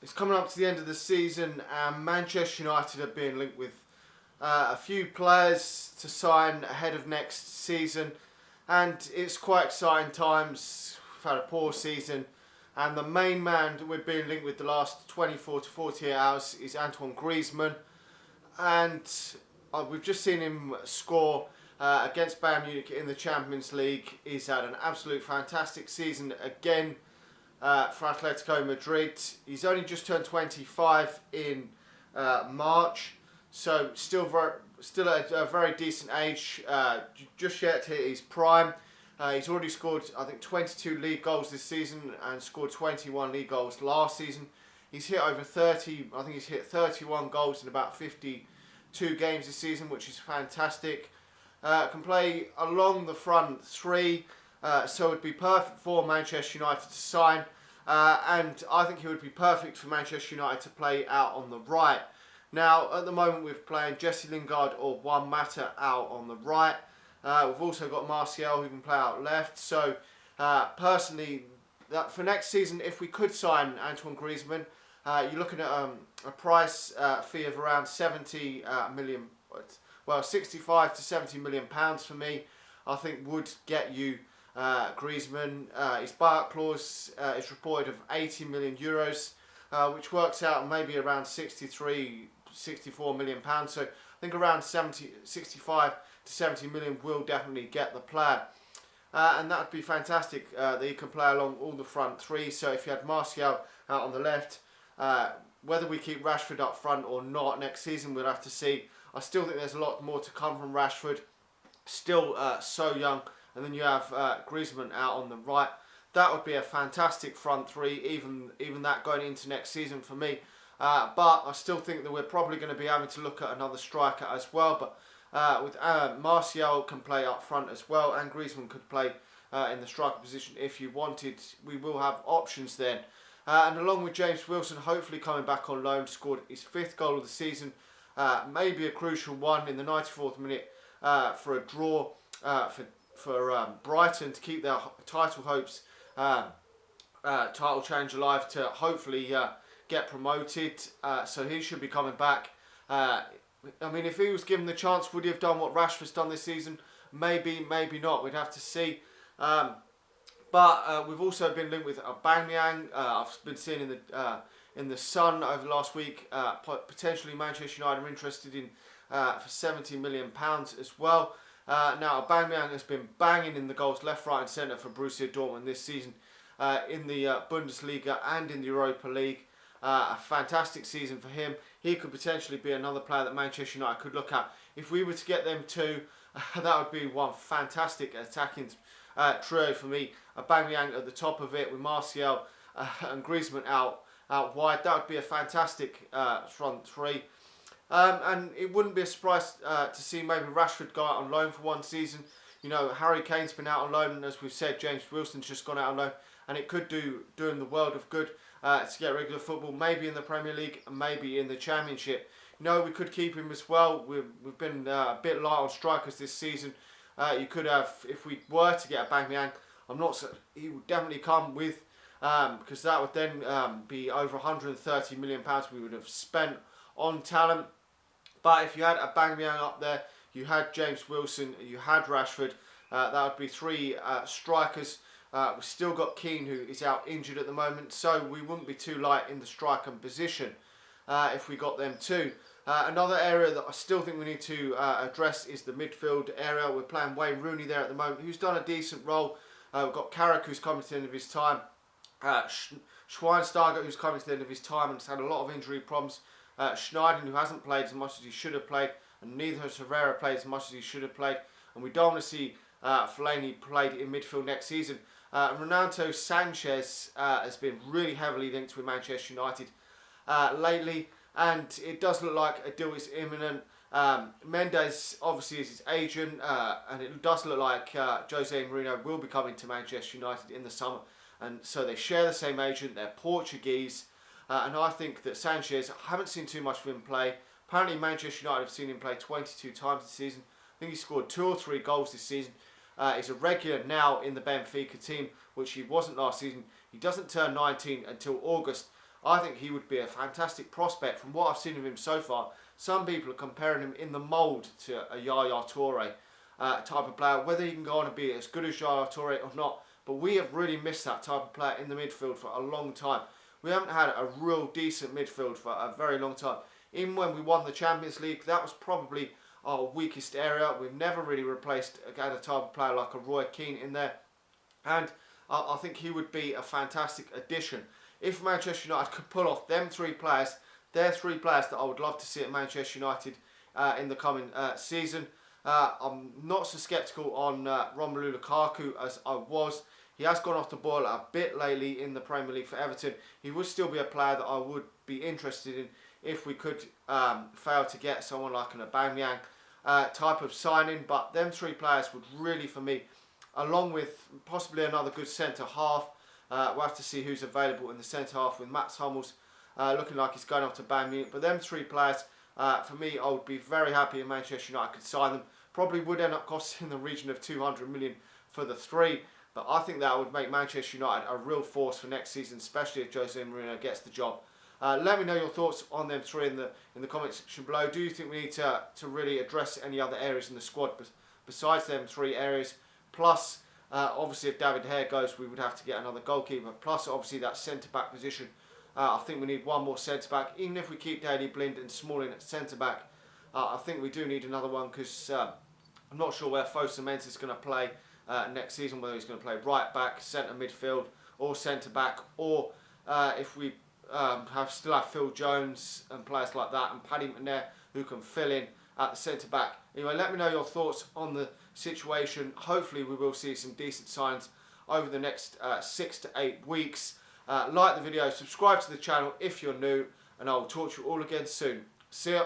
It's coming up to the end of the season, and Manchester United are being linked with a few players to sign ahead of next season, and it's quite exciting times. We've had a poor season, and the main man that we've been linked with the last 24 to 48 hours is Antoine Griezmann, and we've just seen him score against Bayern Munich in the Champions League. He's had an absolute fantastic season again for Atletico Madrid. He's only just turned 25 in March, so still at a very decent age, just yet to hit his prime. He's already scored, I think, 22 league goals this season and scored 21 league goals last season. He's hit over 30, I think he's hit 31 goals in about 52 games this season, which is fantastic. Can play along the front three, so it would be perfect for Manchester United to sign. And I think he would be perfect for Manchester United to play out on the right. Now, at the moment, we're playing Jesse Lingard or Juan Mata out on the right. We've also got Martial who can play out left. So, personally, for next season, if we could sign Antoine Griezmann, you're looking at a price fee of around 70 million, well, 65 to 70 million pounds for me. I think would get you Griezmann. His buyout clause is reported of 80 million euros, which works out maybe around 64 million pounds. So I think around 65 to 70 million will definitely get the player. And that would be fantastic that he can play along all the front three. So if you had Martial out on the left, whether we keep Rashford up front or not next season, we'll have to see. I still think there's a lot more to come from Rashford, still so young. And then you have Griezmann out on the right. That would be a fantastic front three, even that going into next season for me. But I still think that we're probably going to be having to look at another striker as well. But with Martial can play up front as well, and Griezmann could play in the striker position if you wanted. We will have options then. And along with James Wilson, hopefully coming back on loan, scored his 5th goal of the season. Maybe a crucial one in the 94th minute for a draw for Brighton to keep their title hopes, title challenge alive to hopefully get promoted. So he should be coming back. I mean, if he was given the chance, would he have done what Rashford's done this season? Maybe, maybe not. We'd have to see. But we've also been linked with Aubameyang. I've been seeing in the Sun over the last week. Potentially Manchester United are interested in for 70 million pounds as well. Now, Aubameyang has been banging in the goals left, right and centre for Borussia Dortmund this season in the Bundesliga and in the Europa League. A fantastic season for him. He could potentially be another player that Manchester United could look at. If we were to get them two, that would be one fantastic attacking trio for me. Aubameyang at the top of it with Martial and Griezmann out wide. That would be a fantastic front three. And it wouldn't be a surprise to see maybe Rashford go out on loan for one season. You know, Harry Kane's been out on loan, and as we've said, James Wilson's just gone out on loan, and it could do him the world of good to get regular football, maybe in the Premier League and maybe in the Championship. You know, we could keep him as well. We've been a bit light on strikers this season. You could have, if we were to get Aubameyang, he would definitely come with, because that would then be over 130 million pounds we would have spent on talent. But if you had Aubameyang up there, you had James Wilson, you had Rashford, that would be 3 strikers. We've still got Keane, who is out injured at the moment, so we wouldn't be too light in the striker position if we got them too. Another area that I still think we need to address is the midfield area. We're playing Wayne Rooney there at the moment, who's done a decent role. We've got Carrick, who's coming to the end of his time. Schweinsteiger, who's coming to the end of his time and has had a lot of injury problems. Schneider, who hasn't played as much as he should have played, and neither has Herrera played as much as he should have played. And we don't want to see Fellaini played in midfield next season. Renato Sanches has been really heavily linked with Manchester United lately, and it does look like a deal is imminent. Mendes obviously is his agent, and it does look like Jose Mourinho will be coming to Manchester United in the summer, and so they share the same agent. They're Portuguese. And I think that Sanches, I haven't seen too much of him play. Apparently Manchester United have seen him play 22 times this season. I think he scored 2 or 3 goals this season. He's a regular now in the Benfica team, which he wasn't last season. He doesn't turn 19 until August. I think he would be a fantastic prospect from what I've seen of him so far. Some people are comparing him in the mould to a Yaya Toure type of player. Whether he can go on and be as good as Yaya Toure or not, but we have really missed that type of player in the midfield for a long time. We haven't had a real decent midfield for a very long time. Even when we won the Champions League, that was probably our weakest area. We've never really replaced again a type of player like a Roy Keane in there. And I think he would be a fantastic addition. If Manchester United could pull off them three players, they're three players that I would love to see at Manchester United in the coming season. I'm not so sceptical on Romelu Lukaku as I was. He has gone off the boil a bit lately in the Premier League for Everton. He would still be a player that I would be interested in if we could fail to get someone like an Aubameyang type of signing. But them three players would really, for me, along with possibly another good centre-half, we'll have to see who's available in the centre-half with Mats Hummels looking like he's going off to Bayern Munich. But them three players, for me, I would be very happy if Manchester United could sign them. Probably would end up costing in the region of 200 million for the three. But I think that would make Manchester United a real force for next season, especially if Jose Mourinho gets the job. Let me know your thoughts on them three in the comment section below. Do you think we need to really address any other areas in the squad besides them three areas? Plus, obviously, if David Hare goes, we would have to get another goalkeeper. Plus, obviously, that centre-back position. I think we need one more centre-back. Even if we keep Daley Blind and Smalling at centre-back, I think we do need another one because I'm not sure where Fosu Mensah is going to play next season, whether he's going to play right-back, centre midfield, or centre-back, or if we still have Phil Jones and players like that, and Paddy McNair who can fill in at the centre-back. Anyway, let me know your thoughts on the situation. Hopefully we will see some decent signs over the next 6 to 8 weeks. Like the video, subscribe to the channel if you're new, and I will talk to you all again soon. See ya.